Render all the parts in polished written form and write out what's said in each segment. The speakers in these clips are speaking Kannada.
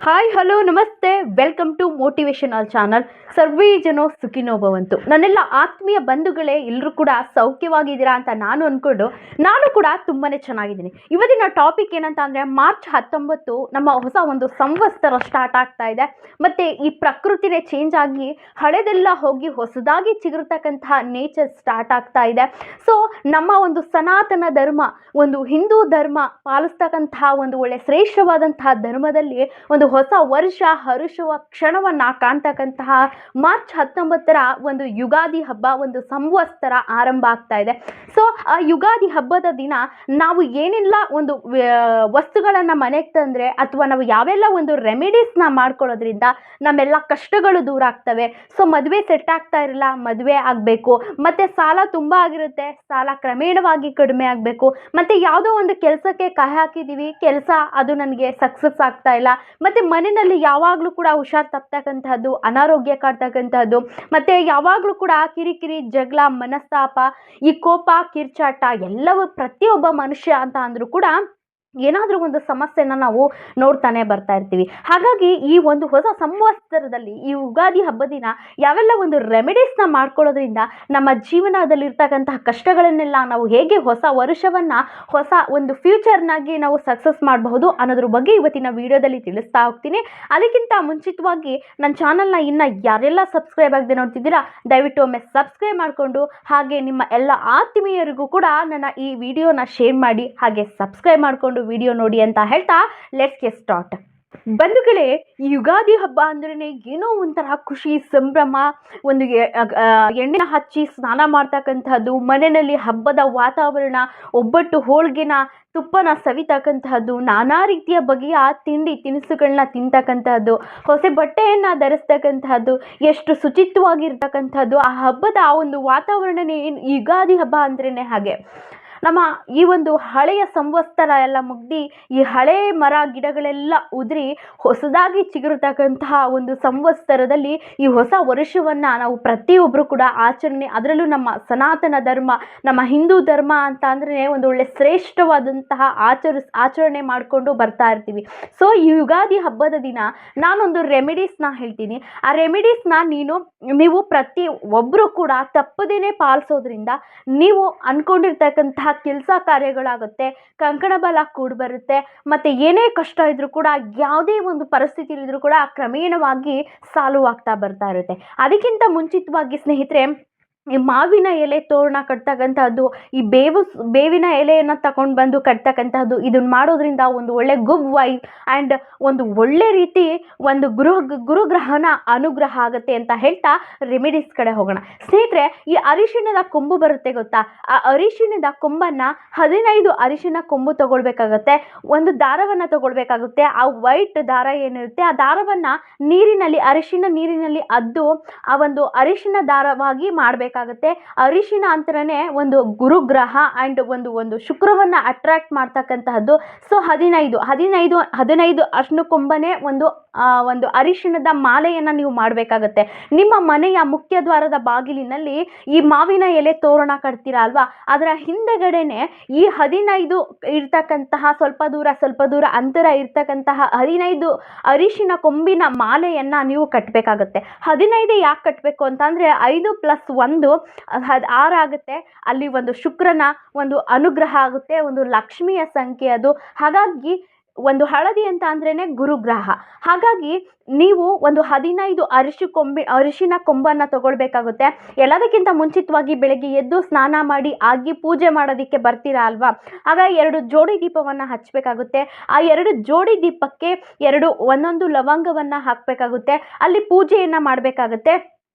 ಹಾಯ್ ಹಲೋ ನಮಸ್ತೆ ವೆಲ್ಕಮ್ ಟು ಮೋಟಿವೇಶನಲ್ ಚಾನಲ್. ಸರ್ವೇ ಜನೋ ಸುಖಿನೋ ಭವಂತು. ನನ್ನೆಲ್ಲ ಆತ್ಮೀಯ ಬಂಧುಗಳೇ, ಎಲ್ಲರೂ ಕೂಡ ಸೌಖ್ಯವಾಗಿದ್ದೀರಾ ಅಂತ ನಾನು ಕೂಡ ತುಂಬಾ ಚೆನ್ನಾಗಿದ್ದೀನಿ. ಇವತ್ತಿನ ಟಾಪಿಕ್ ಏನಂತ ಅಂದರೆ, ಮಾರ್ಚ್ 19 ನಮ್ಮ ಹೊಸ ಒಂದು ಸಂವತ್ಸರ ಸ್ಟಾರ್ಟ್ ಆಗ್ತಾ ಇದೆ. ಮತ್ತು ಈ ಪ್ರಕೃತಿನೇ ಚೇಂಜ್ ಆಗಿ ಹಳೆದೆಲ್ಲ ಹೋಗಿ ಹೊಸದಾಗಿ ಚಿಗುರ್ತಕ್ಕಂತಹ ನೇಚರ್ ಸ್ಟಾರ್ಟ್ ಆಗ್ತಾ ಇದೆ. ಸೊ ನಮ್ಮ ಒಂದು ಸನಾತನ ಧರ್ಮ, ಒಂದು ಹಿಂದೂ ಧರ್ಮ ಪಾಲಿಸ್ತಕ್ಕಂತಹ ಒಂದು ಒಳ್ಳೆ ಶ್ರೇಷ್ಠವಾದಂತಹ ಧರ್ಮದಲ್ಲಿ ಒಂದು ಹೊಸ ವರ್ಷ ಹರುಷುವ ಕ್ಷಣವನ್ನು ಕಾಣ್ತಕ್ಕಂತಹ ಮಾರ್ಚ್ 19ರ ಒಂದು ಯುಗಾದಿ ಹಬ್ಬ, ಒಂದು ಸಂವತ್ಸರ ಆರಂಭ ಆಗ್ತಾ ಇದೆ. ಸೊ ಆ ಯುಗಾದಿ ಹಬ್ಬದ ದಿನ ನಾವು ಏನೆಲ್ಲ ಒಂದು ವಸ್ತುಗಳನ್ನು ಮನೆಗೆ ತಂದರೆ, ಅಥವಾ ನಾವು ಯಾವೆಲ್ಲ ಒಂದು ರೆಮಿಡೀಸ್ನ ಮಾಡ್ಕೊಳ್ಳೋದ್ರಿಂದ ನಮ್ಮೆಲ್ಲ ಕಷ್ಟಗಳು ದೂರ ಆಗ್ತವೆ. ಸೊ ಮದುವೆ ಸೆಟ್ ಆಗ್ತಾ ಇರಲ್ಲ, ಮದುವೆ ಆಗಬೇಕು. ಮತ್ತು ಸಾಲ ತುಂಬ ಆಗಿರುತ್ತೆ, ಸಾಲ ಕ್ರಮೇಣವಾಗಿ ಕಡಿಮೆ ಆಗಬೇಕು. ಮತ್ತು ಯಾವುದೋ ಒಂದು ಕೆಲಸಕ್ಕೆ ಕೈ ಹಾಕಿದ್ದೀವಿ, ಕೆಲಸ ಅದು ನನಗೆ ಸಕ್ಸಸ್ ಆಗ್ತಾ ಇಲ್ಲ. ಮತ್ತು ಮನೆಯಲ್ಲಿ ಯಾವಾಗಲೂ ಕೂಡ ಹುಷಾರು ತಪ್ಪತಕ್ಕಂಥದ್ದು, ಅನಾರೋಗ್ಯ ಕಾಡ್ತಕ್ಕಂಥದ್ದು, ಮತ್ತು ಯಾವಾಗಲೂ ಕೂಡ ಕಿರಿಕಿರಿ, ಜಗಳ, ಮನಸ್ತಾಪ, ಈ ಕೋಪ, ಕಿರ್ಚಾಟ ಎಲ್ಲವೂ ಪ್ರತಿಯೊಬ್ಬ ಮನುಷ್ಯ ಅಂತ ಅಂದರೂ ಕೂಡ ಏನಾದರೂ ಒಂದು ಸಮಸ್ಯೆನ ನಾವು ನೋಡ್ತಾನೆ ಬರ್ತಾ ಇರ್ತೀವಿ. ಹಾಗಾಗಿ ಈ ಒಂದು ಹೊಸ ಸಂವತ್ಸರದಲ್ಲಿ, ಈ ಯುಗಾದಿ ಹಬ್ಬದ ದಿನ ಯಾವೆಲ್ಲ ಒಂದು ರೆಮಿಡೀಸ್ನ ಮಾಡ್ಕೊಳ್ಳೋದ್ರಿಂದ ನಮ್ಮ ಜೀವನದಲ್ಲಿರ್ತಕ್ಕಂತಹ ಕಷ್ಟಗಳನ್ನೆಲ್ಲ ನಾವು ಹೇಗೆ ಹೊಸ ವರ್ಷವನ್ನು, ಹೊಸ ಒಂದು ಫ್ಯೂಚರ್ನಾಗಿ ನಾವು ಸಕ್ಸಸ್ ಮಾಡಬಹುದು ಅನ್ನೋದ್ರ ಬಗ್ಗೆ ಇವತ್ತಿನ ವಿಡಿಯೋದಲ್ಲಿ ತಿಳಿಸ್ತಾ ಹೋಗ್ತೀನಿ. ಅದಕ್ಕಿಂತ ಮುಂಚಿತವಾಗಿ ನನ್ನ ಚಾನಲ್ನ ಇನ್ನು ಯಾರೆಲ್ಲ ಸಬ್ಸ್ಕ್ರೈಬ್ ಆಗದೆ ನೋಡ್ತಿದ್ದೀರಾ, ದಯವಿಟ್ಟು ಒಮ್ಮೆ ಸಬ್ಸ್ಕ್ರೈಬ್ ಮಾಡಿಕೊಂಡು ಹಾಗೆ ನಿಮ್ಮ ಎಲ್ಲ ಆತ್ಮೀಯರಿಗೂ ಕೂಡ ನನ್ನ ಈ ವಿಡಿಯೋನ ಶೇರ್ ಮಾಡಿ, ಹಾಗೆ ಸಬ್ಸ್ಕ್ರೈಬ್ ಮಾಡಿಕೊಂಡು ವಿಡಿಯೋ ನೋಡಿ ಅಂತ ಹೇಳ್ತಾ ಲೆಟ್ಸ್ ಗೆಟ್ ಸ್ಟಾರ್ಟ್. ಬಂಧುಗಳೇ, ಈ ಯುಗಾದಿ ಹಬ್ಬ ಅಂದ್ರೇ ಏನೋ ಒಂಥರ ಖುಷಿ, ಸಂಭ್ರಮ, ಒಂದು ಎಣ್ಣೆ ಹಚ್ಚಿ ಸ್ನಾನ ಮಾಡ್ತಕ್ಕಂಥದ್ದು, ಮನೆಯಲ್ಲಿ ಹಬ್ಬದ ವಾತಾವರಣ, ಒಬ್ಬಟ್ಟು, ಹೋಳಿಗೆನ, ತುಪ್ಪನ ಸವಿತಕ್ಕಂತಹದ್ದು, ನಾನಾ ರೀತಿಯ ಬಗೆಯ ತಿಂಡಿ ತಿನಿಸುಗಳನ್ನ ತಿಂತಕ್ಕಂತಹದ್ದು, ಹೊಸ ಬಟ್ಟೆಯನ್ನು ಧರಿಸ್ತಕ್ಕಂತಹದ್ದು, ಎಷ್ಟು ಶುಚಿತ್ವವಾಗಿರ್ತಕ್ಕಂಥದ್ದು. ಆ ಹಬ್ಬದ ಆ ಒಂದು ವಾತಾವರಣನೇ ಯುಗಾದಿ ಹಬ್ಬ ಅಂದ್ರೇ ಹಾಗೆ. ನಮ್ಮ ಈ ಒಂದು ಹಳೆಯ ಸಂವತ್ಸರ ಎಲ್ಲ ಮುಗ್ದು, ಈ ಹಳೆ ಮರ ಗಿಡಗಳೆಲ್ಲ ಉದುರಿ ಹೊಸದಾಗಿ ಚಿಗುರತಕ್ಕಂತಹ ಒಂದು ಸಂವತ್ಸರದಲ್ಲಿ ಈ ಹೊಸ ವರ್ಷವನ್ನು ನಾವು ಪ್ರತಿಯೊಬ್ಬರು ಕೂಡ ಆಚರಣೆ, ಅದರಲ್ಲೂ ನಮ್ಮ ಸನಾತನ ಧರ್ಮ, ನಮ್ಮ ಹಿಂದೂ ಧರ್ಮ ಅಂತ ಅಂದರೆ ಒಂದು ಒಳ್ಳೆ ಶ್ರೇಷ್ಠವಾದಂತಹ ಆಚರಣೆ ಮಾಡಿಕೊಂಡು ಬರ್ತಾ ಇರ್ತೀವಿ. ಸೊ ಈ ಯುಗಾದಿ ಹಬ್ಬದ ದಿನ ನಾನೊಂದು ರೆಮಿಡೀಸ್ನ ಹೇಳ್ತೀನಿ. ಆ ರೆಮಿಡೀಸ್ನ ನೀವು ಪ್ರತಿ ಒಬ್ಬರು ಕೂಡ ತಪ್ಪದೇನೆ ಪಾಲಿಸೋದ್ರಿಂದ ನೀವು ಅಂದ್ಕೊಂಡಿರ್ತಕ್ಕಂತಹ ಕೆಲಸ ಕಾರ್ಯಗಳಾಗುತ್ತೆ, ಕಂಕಣ ಬಲ ಕೂಡಿ ಬರುತ್ತೆ. ಮತ್ತು ಏನೇ ಕಷ್ಟ ಇದ್ರೂ ಕೂಡ, ಯಾವುದೇ ಒಂದು ಪರಿಸ್ಥಿತಿ ಇದ್ರೂ ಕೂಡ ಕ್ರಮೇಣವಾಗಿ ಸಾಲ್ವ್ ಆಗ್ತಾ ಬರ್ತಾ ಇರುತ್ತೆ. ಅದಕ್ಕಿಂತ ಮುಂಚಿತವಾಗಿ ಸ್ನೇಹಿತರೆ, ಈ ಮಾವಿನ ಎಲೆ ತೋರಣ ಕಟ್ತಕ್ಕಂಥದ್ದು, ಈ ಬೇವಿನ ಎಲೆಯನ್ನು ತಗೊಂಡು ಬಂದು ಕಟ್ತಕ್ಕಂಥದ್ದು, ಇದನ್ನು ಮಾಡೋದ್ರಿಂದ ಒಂದು ಒಳ್ಳೆ ಗುಡ್ ವೈಬ್ ಆ್ಯಂಡ್ ಒಂದು ಒಳ್ಳೆ ರೀತಿ ಒಂದು ಗುರುಗ್ರಹನ ಅನುಗ್ರಹ ಆಗುತ್ತೆ ಅಂತ ಹೇಳ್ತಾ ರೆಮಿಡೀಸ್ ಕಡೆ ಹೋಗೋಣ. ಸ್ನೇಹಿತರೆ, ಈ ಅರಿಶಿಣದ ಕೊಂಬು ಬರುತ್ತೆ ಗೊತ್ತಾ? ಆ ಅರಿಶಿಣದ ಕೊಂಬನ್ನು 15 ಅರಿಶಿಣ ಕೊಂಬು ತಗೊಳ್ಬೇಕಾಗತ್ತೆ. ಒಂದು ದಾರವನ್ನು ತಗೊಳ್ಬೇಕಾಗುತ್ತೆ. ಆ ವೈಟ್ ದಾರ ಏನಿರುತ್ತೆ, ಆ ದಾರವನ್ನು ಅರಿಶಿಣ ನೀರಿನಲ್ಲಿ ಅದ್ದು ಆ ಒಂದು ಅರಿಶಿಣ ದಾರವಾಗಿ ಮಾಡಬೇಕಾಗುತ್ತೆ. ಅರಿಶಿಣ ಅಂತರನೇ ಒಂದು ಗುರುಗ್ರಹ ಆ್ಯಂಡ್ ಒಂದು ಶುಕ್ರವನ್ನು ಅಟ್ರಾಕ್ಟ್ ಮಾಡ್ತಕ್ಕಂತಹದ್ದು. ಸೊ 15 ಅರಿಶಿಣ ಕೊಂಬನೇ ಒಂದು ಅರಿಶಿಣದ ಮಾಲೆಯನ್ನು ನೀವು ಮಾಡಬೇಕಾಗತ್ತೆ. ನಿಮ್ಮ ಮನೆಯ ಮುಖ್ಯ ದ್ವಾರದ ಬಾಗಿಲಿನಲ್ಲಿ ಈ ಮಾವಿನ ಎಲೆ ತೋರಣ ಕಟ್ತೀರಾ ಅಲ್ವಾ, ಅದರ ಹಿಂದೆಗಡೆನೆ ಈ 15 ಇರ್ತಕ್ಕಂತಹ ಸ್ವಲ್ಪ ದೂರ ಅಂತರ ಇರ್ತಕ್ಕಂತಹ 15 ಅರಿಶಿಣ ಕೊಂಬಿನ ಮಾಲೆಯನ್ನು ನೀವು ಕಟ್ಟಬೇಕಾಗತ್ತೆ. 15 ಯಾಕೆ ಕಟ್ಟಬೇಕು ಅಂತಂದರೆ, 5 + 1 6 ಆಗುತ್ತೆ. ಅಲ್ಲಿ ಒಂದು ಶುಕ್ರನ ಒಂದು ಅನುಗ್ರಹ ಆಗುತ್ತೆ, ಒಂದು ಲಕ್ಷ್ಮಿಯ ಸಂಖ್ಯೆ ಅದು. ಹಾಗಾಗಿ ಒಂದು ಹಳದಿ ಅಂತ ಅಂದ್ರೇ ಗುರುಗ್ರಹ. ಹಾಗಾಗಿ ನೀವು ಒಂದು 15 ಅರಿಶಿನ ಕೊಂಬನ್ನು ತಗೊಳ್ಬೇಕಾಗುತ್ತೆ. ಎಲ್ಲದಕ್ಕಿಂತ ಮುಂಚಿತವಾಗಿ ಬೆಳಗ್ಗೆ ಎದ್ದು ಸ್ನಾನ ಮಾಡಿ ಆಗಿ ಪೂಜೆ ಮಾಡೋದಕ್ಕೆ ಬರ್ತೀರಾ ಅಲ್ವಾ, ಆಗ 2 ಜೋಡಿ ದೀಪವನ್ನು ಹಚ್ಚಬೇಕಾಗುತ್ತೆ. ಆ 2 ಜೋಡಿ ದೀಪಕ್ಕೆ ಒಂದೊಂದು ಲವಂಗವನ್ನು ಹಾಕಬೇಕಾಗುತ್ತೆ. ಅಲ್ಲಿ ಪೂಜೆಯನ್ನು ಮಾಡಬೇಕಾಗುತ್ತೆ.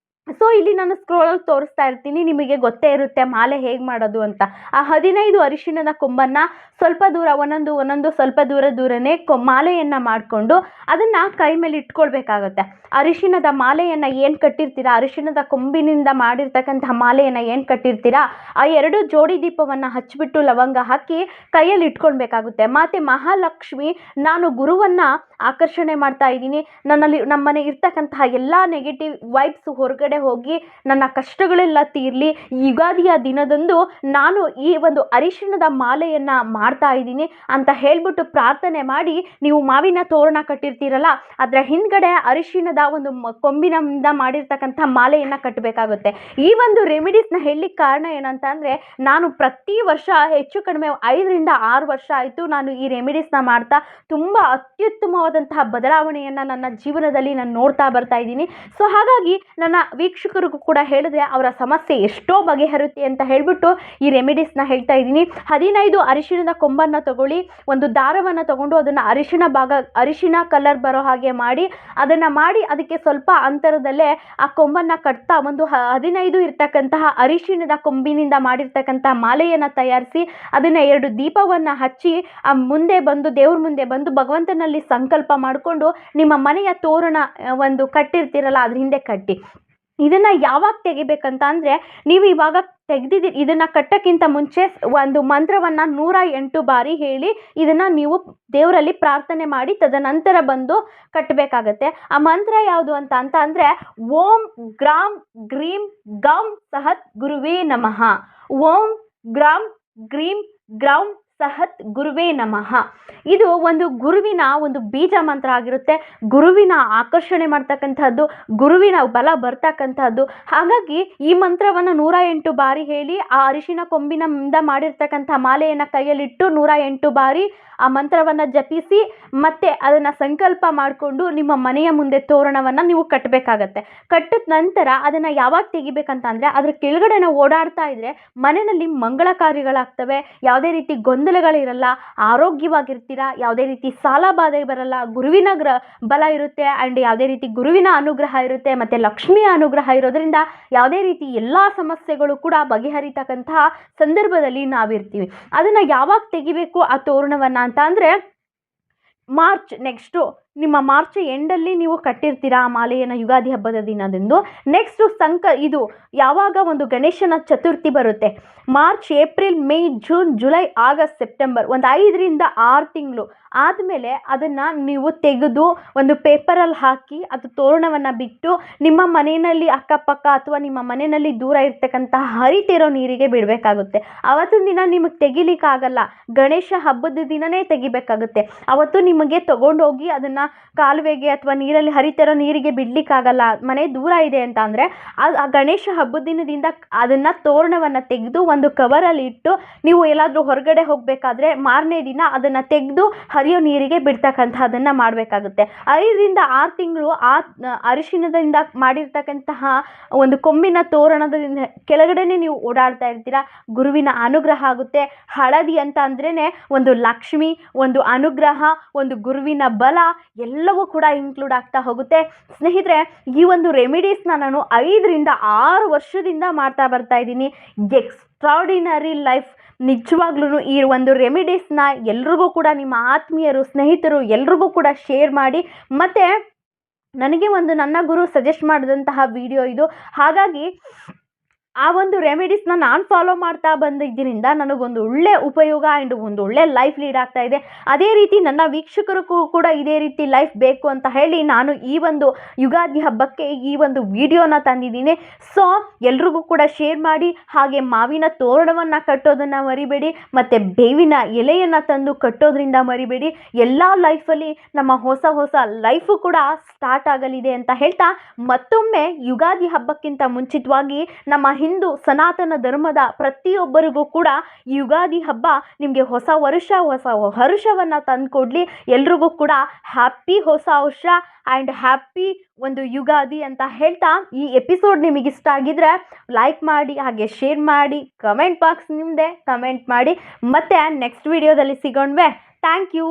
ಸೊ ಇಲ್ಲಿ ನಾನು ಸ್ಕ್ರೋಲಲ್ಲಿ ತೋರಿಸ್ತಾ ಇರ್ತೀನಿ, ನಿಮಗೆ ಗೊತ್ತೇ ಇರುತ್ತೆ ಮಾಲೆ ಹೇಗೆ ಮಾಡೋದು ಅಂತ. ಆ 15 ಅರಿಶಿಣದ ಕೊಂಬನ್ನು ಸ್ವಲ್ಪ ದೂರ ಒಂದೊಂದು ಸ್ವಲ್ಪ ದೂರನೇ ಮಾಲೆಯನ್ನು ಮಾಡಿಕೊಂಡು ಅದನ್ನು ಕೈ ಮೇಲೆ ಇಟ್ಕೊಳ್ಬೇಕಾಗತ್ತೆ. ಅರಿಶಿಣದ ಮಾಲೆಯನ್ನು ಏನು ಕಟ್ಟಿರ್ತೀರಾ, ಅರಿಶಿಣದ ಕೊಂಬಿನಿಂದ ಮಾಡಿರ್ತಕ್ಕಂತಹ ಮಾಲೆಯನ್ನು ಏನು ಕಟ್ಟಿರ್ತೀರಾ, ಆ 2 ಜೋಡಿ ದೀಪವನ್ನು ಹಚ್ಚಿಬಿಟ್ಟು ಲವಂಗ ಹಾಕಿ ಕೈಯಲ್ಲಿ ಇಟ್ಕೊಳ್ಬೇಕಾಗುತ್ತೆ. ಮತ್ತು ಮಹಾಲಕ್ಷ್ಮಿ, ನಾನು ಗುರುವನ್ನು ಆಕರ್ಷಣೆ ಮಾಡ್ತಾ ಇದ್ದೀನಿ, ನಮ್ಮ ಮನೆಗೆ ಇರ್ತಕ್ಕಂತಹ ಎಲ್ಲ ನೆಗೆಟಿವ್ ವೈಬ್ಸ್ ಹೊರಗಡೆ ಹೊರಗಡೆ ಹೋಗಿ ನನ್ನ ಕಷ್ಟಗಳೆಲ್ಲ ತೀರಲಿ, ಯುಗಾದಿಯ ದಿನದಂದು ನಾನು ಈ ಒಂದು ಅರಿಶಿಣದ ಮಾಲೆಯನ್ನು ಮಾಡ್ತಾ ಇದ್ದೀನಿ ಅಂತ ಹೇಳ್ಬಿಟ್ಟು ಪ್ರಾರ್ಥನೆ ಮಾಡಿ ನೀವು ಮಾವಿನ ತೋರಣ ಕಟ್ಟಿರ್ತೀರಲ್ಲ, ಅದರ ಹಿಂದ್ಗಡೆ ಅರಿಶಿಣದ ಒಂದು ಕೊಂಬಿನಿಂದ ಮಾಡಿರ್ತಕ್ಕಂಥ ಮಾಲೆಯನ್ನು ಕಟ್ಟಬೇಕಾಗುತ್ತೆ. ಈ ಒಂದು ರೆಮಿಡೀಸ್ನ ಹೇಳಲಿಕ್ಕೆ ಕಾರಣ ಏನಂತ ಅಂದರೆ, ನಾನು ಪ್ರತಿ ವರ್ಷ ಹೆಚ್ಚು ಕಡಿಮೆ 5ರಿಂದ 6 ವರ್ಷ ಆಯಿತು ನಾನು ಈ ರೆಮಿಡೀಸ್ನ ಮಾಡ್ತಾ ತುಂಬ ಅತ್ಯುತ್ತಮವಾದಂತಹ ಬದಲಾವಣೆಯನ್ನು ನನ್ನ ಜೀವನದಲ್ಲಿ ನಾನು ನೋಡ್ತಾ ಬರ್ತಾ ಇದ್ದೀನಿ. ಸೊ ಹಾಗಾಗಿ ನನ್ನ ವೀಕ್ಷಕರಿಗೂ ಕೂಡ ಹೇಳಿದ್ರೆ ಅವರ ಸಮಸ್ಯೆ ಎಷ್ಟೋ ಬಗೆಹರುತ್ತೆ ಅಂತ ಹೇಳ್ಬಿಟ್ಟು ಈ ರೆಮಿಡೀಸ್ನ ಹೇಳ್ತಾ ಇದ್ದೀನಿ. 15 ಅರಿಶಿಣದ ಕೊಂಬನ್ನು ತಗೊಳ್ಳಿ, ಒಂದು ದಾರವನ್ನು ತಗೊಂಡು ಅದನ್ನು ಅರಿಶಿಣ ಕಲರ್ ಬರೋ ಹಾಗೆ ಮಾಡಿ ಅದಕ್ಕೆ ಸ್ವಲ್ಪ ಅಂತರದಲ್ಲೇ ಆ ಕೊಂಬನ್ನು ಕಟ್ತಾ ಒಂದು 15 ಇರ್ತಕ್ಕಂತಹ ಅರಿಶಿಣದ ಕೊಂಬಿನಿಂದ ಮಾಡಿರ್ತಕ್ಕಂತಹ ಮಾಲೆಯನ್ನು ತಯಾರಿಸಿ ಅದನ್ನು 2 ದೀಪವನ್ನು ಹಚ್ಚಿ ದೇವ್ರ ಮುಂದೆ ಬಂದು ಭಗವಂತನಲ್ಲಿ ಸಂಕಲ್ಪ ಮಾಡಿಕೊಂಡು ನಿಮ್ಮ ಮನೆಯ ತೋರಣ ಒಂದು ಕಟ್ಟಿರ್ತೀರಲ್ಲ ಅದ್ರ ಹಿಂದೆ ಕಟ್ಟಿ. ಇದನ್ನು ಯಾವಾಗ ತೆಗಿಬೇಕಂತ ಅಂದರೆ, ನೀವು ಇವಾಗ ತೆಗೆದಿದ್ದೀರಿ, ಇದನ್ನು ಕಟ್ಟೋಕ್ಕಿಂತ ಮುಂಚೆ ಒಂದು ಮಂತ್ರವನ್ನು 108 ಬಾರಿ ಹೇಳಿ ಇದನ್ನು ನೀವು ದೇವರಲ್ಲಿ ಪ್ರಾರ್ಥನೆ ಮಾಡಿ ತದನಂತರ ಬಂದು ಕಟ್ಟಬೇಕಾಗತ್ತೆ. ಆ ಮಂತ್ರ ಯಾವುದು ಅಂತ ಅಂದರೆ, ಓಂ ಗ್ರಾಂ ಗ್ರೀಂ ಗಂ ಸಹತ್ ಗುರುವೇ ನಮಃ. ಓಂ ಗ್ರಾಂ ಗ್ರೀಂ ಗ್ರೌಂ ಸಹತ್ ಗುರುವೇ ನಮಃ. ಇದು ಒಂದು ಗುರುವಿನ ಒಂದು ಬೀಜ ಮಂತ್ರ ಆಗಿರುತ್ತೆ, ಗುರುವಿನ ಆಕರ್ಷಣೆ ಮಾಡ್ತಕ್ಕಂಥದ್ದು, ಗುರುವಿನ ಬಲ ಬರ್ತಕ್ಕಂಥದ್ದು. ಹಾಗಾಗಿ ಈ ಮಂತ್ರವನ್ನು 108 ಬಾರಿ ಹೇಳಿ ಆ ಅರಿಶಿಣ ಕೊಂಬಿನಿಂದ ಮಾಡಿರ್ತಕ್ಕಂಥ ಮಾಲೆಯನ್ನು ಕೈಯಲ್ಲಿಟ್ಟು 108 ಬಾರಿ ಆ ಮಂತ್ರವನ್ನು ಜಪಿಸಿ ಮತ್ತೆ ಅದನ್ನು ಸಂಕಲ್ಪ ಮಾಡಿಕೊಂಡು ನಿಮ್ಮ ಮನೆಯ ಮುಂದೆ ತೋರಣವನ್ನು ನೀವು ಕಟ್ಟಬೇಕಾಗತ್ತೆ. ಕಟ್ಟಿದ ನಂತರ ಅದನ್ನು ಯಾವಾಗ ತೆಗಿಬೇಕಂತ ಅಂದರೆ, ಅದ್ರ ಕೆಳಗಡೆ ನಾವು ಓಡಾಡ್ತಾ ಇದ್ರೆ ಮನೆಯಲ್ಲಿ ಮಂಗಳ ಕಾರ್ಯಗಳಾಗ್ತವೆ, ಯಾವುದೇ ರೀತಿ ಗೊಂದಲಗಳಿರಲ್ಲ, ಆರೋಗ್ಯವಾಗಿರ್ತೀರಾ, ಯಾವುದೇ ರೀತಿ ಸಾಲ ಬಾಧೆ ಬರಲ್ಲ, ಗುರುವಿನ ಬಲ ಇರುತ್ತೆ ಆ್ಯಂಡ್ ಯಾವುದೇ ರೀತಿ ಗುರುವಿನ ಅನುಗ್ರಹ ಇರುತ್ತೆ, ಮತ್ತು ಲಕ್ಷ್ಮಿಯ ಅನುಗ್ರಹ ಇರೋದ್ರಿಂದ ಯಾವುದೇ ರೀತಿ ಎಲ್ಲ ಸಮಸ್ಯೆಗಳು ಕೂಡ ಬಗೆಹರಿತಕ್ಕಂತಹ ಸಂದರ್ಭದಲ್ಲಿ ನಾವಿರ್ತೀವಿ. ಅದನ್ನು ಯಾವಾಗ ತೆಗಿಬೇಕು ಆ ತೋರಣವನ್ನು ಅಂತ ಅಂದರೆ, ನಿಮ್ಮ ಮಾರ್ಚ್ ಎಂಡಲ್ಲಿ ನೀವು ಕಟ್ಟಿರ್ತೀರಾ ಆ ಮಾಲೆಯನ್ನು ಯುಗಾದಿ ಹಬ್ಬದ ದಿನದಂದು. ನೆಕ್ಸ್ಟು ಇದು ಯಾವಾಗ ಒಂದು ಗಣೇಶನ ಚತುರ್ಥಿ ಬರುತ್ತೆ, March, April, May, June, July, August, September, ಒಂದು 5ರಿಂದ 6 ತಿಂಗಳು ಆದಮೇಲೆ ಅದನ್ನು ನೀವು ತೆಗೆದು ಒಂದು ಪೇಪರಲ್ಲಿ ಹಾಕಿ ಅದು ತೋರಣವನ್ನು ಬಿಟ್ಟು ನಿಮ್ಮ ಮನೆಯಲ್ಲಿ ಅಕ್ಕಪಕ್ಕ ಅಥವಾ ನಿಮ್ಮ ಮನೆಯಲ್ಲಿ ದೂರ ಇರ್ತಕ್ಕಂಥ ಹರಿತಿರೋ ನೀರಿಗೆ ಬಿಡಬೇಕಾಗುತ್ತೆ. ಅವತ್ತಿನ ದಿನ ನಿಮಗೆ ತೆಗಿಲಿಕ್ಕಾಗಲ್ಲ, ಗಣೇಶ ಹಬ್ಬದ ದಿನವೇ ತೆಗಿಬೇಕಾಗುತ್ತೆ. ಅವತ್ತು ನಿಮಗೆ ತಗೊಂಡೋಗಿ ಅದನ್ನು ಕಾಲುವೆಗೆ ಅಥವಾ ನೀರಲ್ಲಿ ಹರಿತಿರೋ ನೀರಿಗೆ ಬಿಡಲಿಕ್ಕಾಗಲ್ಲ, ಮನೆ ದೂರ ಇದೆ ಅಂತ ಅಂದರೆ ಆ ಗಣೇಶ ಹಬ್ಬದ ದಿನದಿಂದ ಅದನ್ನು ತೋರಣವನ್ನು ತೆಗೆದು ಒಂದು ಕವರಲ್ಲಿ ಇಟ್ಟು ನೀವು ಎಲ್ಲಾದರೂ ಹೊರಗಡೆ ಹೋಗಬೇಕಾದ್ರೆ ಮಾರನೇ ದಿನ ಅದನ್ನು ತೆಗೆದು ಹರಿಯೋ ನೀರಿಗೆ ಬಿಡ್ತಕ್ಕಂಥದ್ದನ್ನು ಮಾಡಬೇಕಾಗುತ್ತೆ. 5ರಿಂದ 6 ತಿಂಗಳು ಆ ಅರಿಶಿಣದಿಂದ ಮಾಡಿರ್ತಕ್ಕಂತಹ ಒಂದು ಕೊಂಬಿನ ತೋರಣದ ಕೆಳಗಡೆನೆ ನೀವು ಓಡಾಡ್ತಾ ಇರ್ತೀರಾ, ಗುರುವಿನ ಅನುಗ್ರಹ ಆಗುತ್ತೆ. ಹಳದಿ ಅಂತ ಅಂದ್ರೇ ಒಂದು ಲಕ್ಷ್ಮಿ, ಒಂದು ಅನುಗ್ರಹ, ಒಂದು ಗುರುವಿನ ಬಲ ಎಲ್ಲವೂ ಕೂಡ ಇನ್ಕ್ಲೂಡ್ ಆಗ್ತಾ ಹೋಗುತ್ತೆ. ಸ್ನೇಹಿತರೆ, ಈ ಒಂದು ರೆಮಿಡೀಸ್ನ ನಾನು 5ರಿಂದ 6 ವರ್ಷದಿಂದ ಮಾಡ್ತಾ ಬರ್ತಾ ಇದ್ದೀನಿ. Extraordinary life. ನಿಜವಾಗ್ಲೂ ಈ ಒಂದು ರೆಮಿಡೀಸ್ನ ಎಲ್ರಿಗೂ ಕೂಡ ನಿಮ್ಮ ಆತ್ಮೀಯರು, ಸ್ನೇಹಿತರು ಎಲ್ರಿಗೂ ಕೂಡ ಶೇರ್ ಮಾಡಿ. ಮತ್ತು ನನಗೆ ನನ್ನ ಗುರು ಸಜೆಸ್ಟ್ ಮಾಡಿದಂತಹ ವಿಡಿಯೋ ಇದು. ಹಾಗಾಗಿ ಆ ಒಂದು ರೆಮಿಡೀಸ್ನ ನಾನು ಫಾಲೋ ಮಾಡ್ತಾ ಬಂದಿದ್ದರಿಂದ ನನಗೊಂದು ಒಳ್ಳೆ ಉಪಯೋಗ ಆ್ಯಂಡ್ ಒಂದು ಒಳ್ಳೆ ಲೈಫ್ ಲೀಡ್ ಆಗ್ತಾ ಇದೆ. ಅದೇ ರೀತಿ ನನ್ನ ವೀಕ್ಷಕರಿಗೂ ಕೂಡ ಇದೇ ರೀತಿ ಲೈಫ್ ಬೇಕು ಅಂತ ಹೇಳಿ ನಾನು ಈ ಒಂದು ಯುಗಾದಿ ಹಬ್ಬಕ್ಕೆ ಈ ಒಂದು ವಿಡಿಯೋನ ತಂದಿದ್ದೀನಿ. ಸೊ ಎಲ್ರಿಗೂ ಕೂಡ ಶೇರ್ ಮಾಡಿ. ಹಾಗೆ ಮಾವಿನ ತೋರಣವನ್ನು ಕಟ್ಟೋದನ್ನು ಮರಿಬೇಡಿ, ಮತ್ತು ಬೇವಿನ ಎಲೆಯನ್ನು ತಂದು ಕಟ್ಟೋದ್ರಿಂದ ಮರಿಬೇಡಿ. ಎಲ್ಲ ಲೈಫಲ್ಲಿ ನಮ್ಮ ಹೊಸ ಲೈಫು ಕೂಡ ಸ್ಟಾರ್ಟ್ ಆಗಲಿದೆ ಅಂತ ಹೇಳ್ತಾ, ಮತ್ತೊಮ್ಮೆ ಯುಗಾದಿ ಹಬ್ಬಕ್ಕಿಂತ ಮುಂಚಿತವಾಗಿ ನಮ್ಮ ಹಿಂದೂ ಸನಾತನ ಧರ್ಮದ ಪ್ರತಿಯೊಬ್ಬರಿಗೂ ಕೂಡ ಯುಗಾದಿ ಹಬ್ಬ ನಿಮಗೆ ಹೊಸ ಹರುಷವನ್ನು ತಂದುಕೊಡ್ಲಿ. ಎಲ್ರಿಗೂ ಕೂಡ ಹ್ಯಾಪಿ ಹೊಸ ವರ್ಷ ಆ್ಯಂಡ್ ಹ್ಯಾಪಿ ಒಂದು ಯುಗಾದಿ ಅಂತ ಹೇಳ್ತಾ, ಈ ಎಪಿಸೋಡ್ ನಿಮಗೆ ಇಷ್ಟ ಆಗಿದ್ರೆ ಲೈಕ್ ಮಾಡಿ, ಹಾಗೆ ಶೇರ್ ಮಾಡಿ, ಕಮೆಂಟ್ ಬಾಕ್ಸ್ ನಿಮ್ಮದೇ ಕಮೆಂಟ್ ಮಾಡಿ. ಮತ್ತೆ ನೆಕ್ಸ್ಟ್ ವಿಡಿಯೋದಲ್ಲಿ ಸಿಗೋಣವೆ. Thank you.